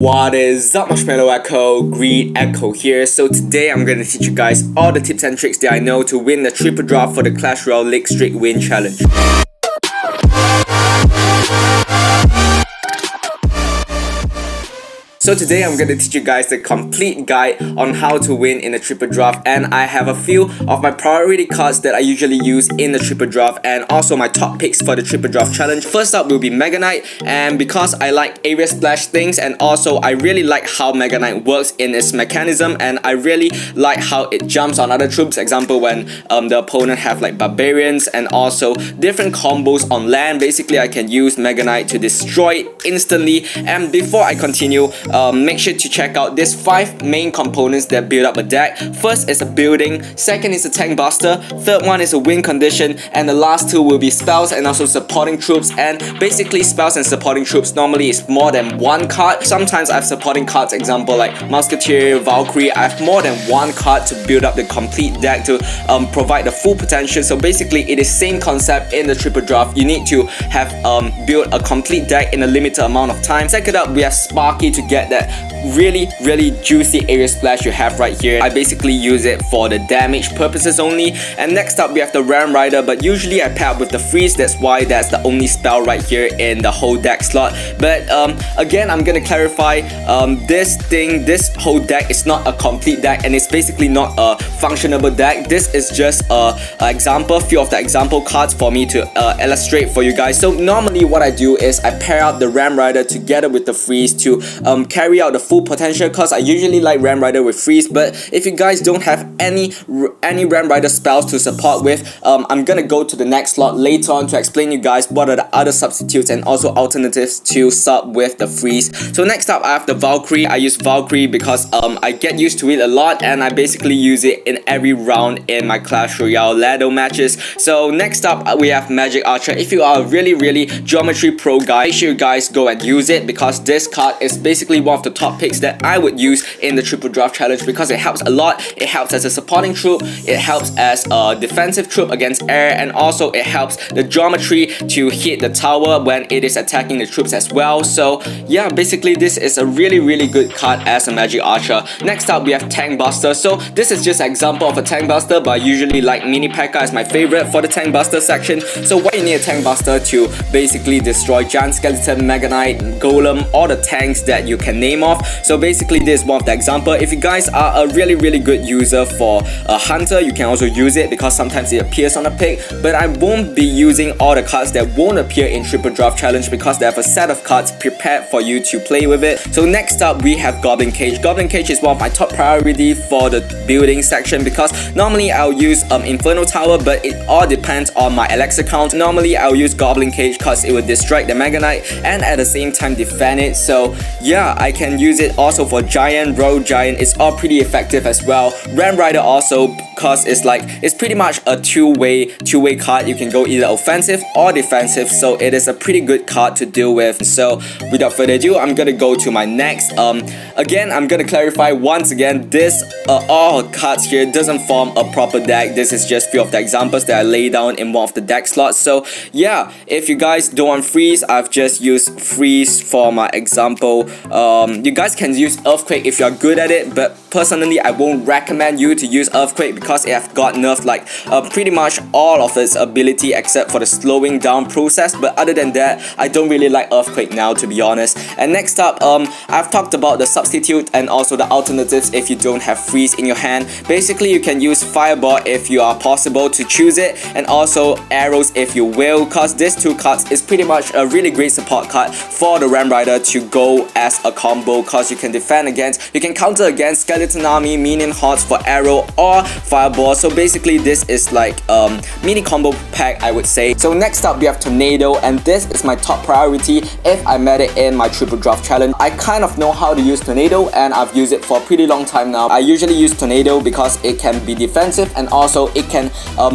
What is up, Marshmallow Echo, Greed Echo here. So today I'm going to teach you guys all the tips and tricks that I know to win the triple draft for the Clash Royale League Streak Win challenge. So today I'm going to teach you guys the complete guide on how to win in the triple draft, and I have a few of my priority cards that I usually use in the triple draft and also my top picks for the triple draft challenge. First up will be Mega Knight, and because I like area splash things and also I really like how Mega Knight works in its mechanism, and I really like how it jumps on other troops. Example, when the opponent have like barbarians and also different combos on land, basically I can use Mega Knight to destroy it instantly. And before I continue, make sure to check out these 5 main components that build up a deck. First is a building, second is a tank buster, third one is a win condition, and the last 2 will be spells and also supporting troops. And basically spells and supporting troops normally is more than 1 card. Sometimes I have supporting cards, example like Musketeer, Valkyrie. I have more than 1 card to build up the complete deck to provide the full potential. So basically it is same concept in the triple draft. You need to have built a complete deck in a limited amount of time. Second up, we have Sparky to get that really juicy area splash you have right here. I basically use it for the damage purposes only. And next up we have the Ram Rider, but usually I pair up with the freeze. That's why that's the only spell right here in the whole deck slot. But again, I'm gonna clarify, this whole deck is not a complete deck, and it's basically not a functionable deck. This is just a example, few of the example cards for me to illustrate for you guys. So normally what I do is I pair up the Ram Rider together with the freeze to carry out the full potential, because I usually like Ram Rider with freeze. But if you guys don't have any Ram Rider spells to support with, I'm gonna go to the next slot later on to explain you guys what are the other substitutes and also alternatives to sub with the freeze. So next up I have the Valkyrie. I use Valkyrie because I get used to it a lot, and I basically use it in every round in my Clash Royale ladder matches. So next up we have Magic Archer. If you are a really geometry pro guy, make sure you guys go and use it, because this card is basically one of the top picks that I would use in the triple draft challenge, because it helps a lot. It helps as a supporting troop, it helps as a defensive troop against air, and also it helps the geometry to hit the tower when it is attacking the troops as well. So yeah, basically this is a really good card as a Magic Archer. Next up we have Tank Buster. So this is just an example of a Tank Buster, but I usually like Mini P.E.K.K.A as my favorite for the Tank Buster section. So why you need a Tank Buster? To basically destroy Giant Skeleton, Mega Knight, Golem, all the tanks that you can name off. So basically this is one of the example. If you guys are a really good user for a Hunter, you can also use it, because sometimes it appears on a pick. But I won't be using all the cards that won't appear in triple draft challenge, because they have a set of cards prepared for you to play with it. So next up we have Goblin Cage. Goblin Cage is one of my top priority for the building section, because normally I'll use Inferno Tower, but it all depends on my Elixir count. Normally I'll use Goblin Cage because it will distract the Mega Knight and at the same time defend it. So yeah, I can use it also for Giant, Rogue Giant. It's all pretty effective as well. Ram Rider also, because it's pretty much a two-way card. You can go either offensive or defensive, so it is a pretty good card to deal with. So without further ado, I'm gonna go to my next. Again, I'm gonna clarify once again, this all cards here doesn't form a proper deck. This is just few of the examples that I lay down in one of the deck slots. So yeah, if you guys don't want freeze, I've just used freeze for my example. You guys can use Earthquake if you're good at it, but personally I won't recommend you to use Earthquake, because it have got nerfed like pretty much all of its ability except for the slowing down process. But other than that, I don't really like Earthquake now, to be honest. And next up, I've talked about the substitute and also the alternatives if you don't have freeze in your hand. Basically you can use Fireball if you are possible to choose it, and also arrows if you will, because these 2 cards is pretty much a really great support card for the Ram Rider to go as a combo, because you can defend against, you can counter against Skeleton Army, Minion Hordes for arrow or Fireball. So basically this is like mini combo pack, I would say. So next up we have Tornado, and this is my top priority if I met it in my triple draft challenge. I kind of know how to use Tornado, and I've used it for a pretty long time now. I usually use Tornado because it can be defensive, and also it can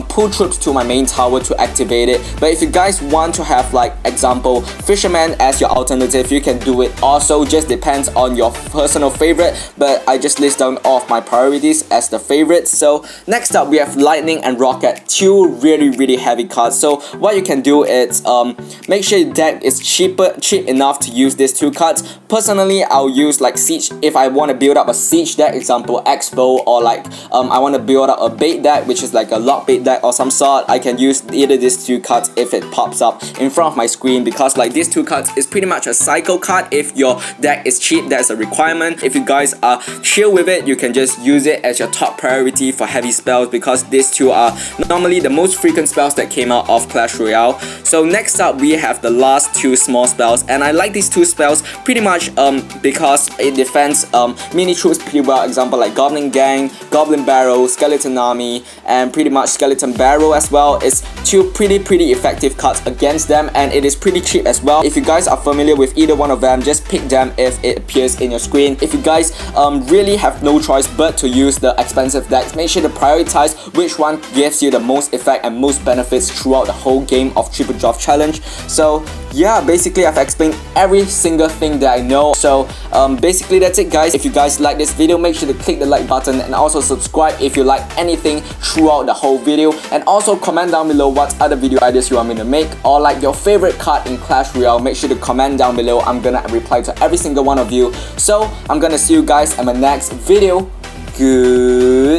pull troops to my main tower to activate it. But if you guys want to have like example Fisherman as your alternative, you can do it also. Just depends on your personal favorite, but I just list down all of my priorities as the favorites. So Next up, we have Lightning and Rocket, two really heavy cards. So what you can do is make sure your deck is cheap enough to use these two cards. Personally, I'll use like Siege if I want to build up a Siege deck, example Expo, or like I want to build up a bait deck, which is like a lock bait deck or some sort. I can use either these two cards if it pops up in front of my screen, because like these two cards is pretty much a cycle card. If your deck is cheap, that's a requirement. If you guys are chill with it, you can just use it as your top priority for heavy spells, because these two are normally the most frequent spells that came out of Clash Royale. So next up, we have the last two small spells, and I like these two spells pretty much because it defends mini troops pretty well. Example like Goblin Gang, Goblin Barrel, Skeleton Army, and pretty much Skeleton Barrel as well. It's two pretty effective cards against them, and it is pretty cheap as well. If you guys are familiar with either one of them, just pick them if it appears in your screen. If you guys really have no choice but to use the expensive decks, make sure to prioritize which one gives you the most effect and most benefits throughout the whole game of Triple Draft Challenge. So yeah, basically I've explained every single thing that I know. So basically that's it, guys. If you guys like this video, make sure to click the like button and also subscribe if you like anything throughout the whole video, and also comment down below what other video ideas you want me to make, or like your favorite card in Clash Royale. Make sure to comment down below. I'm gonna reply to every single one of you. So I'm gonna see you guys in my next video. Goodbye.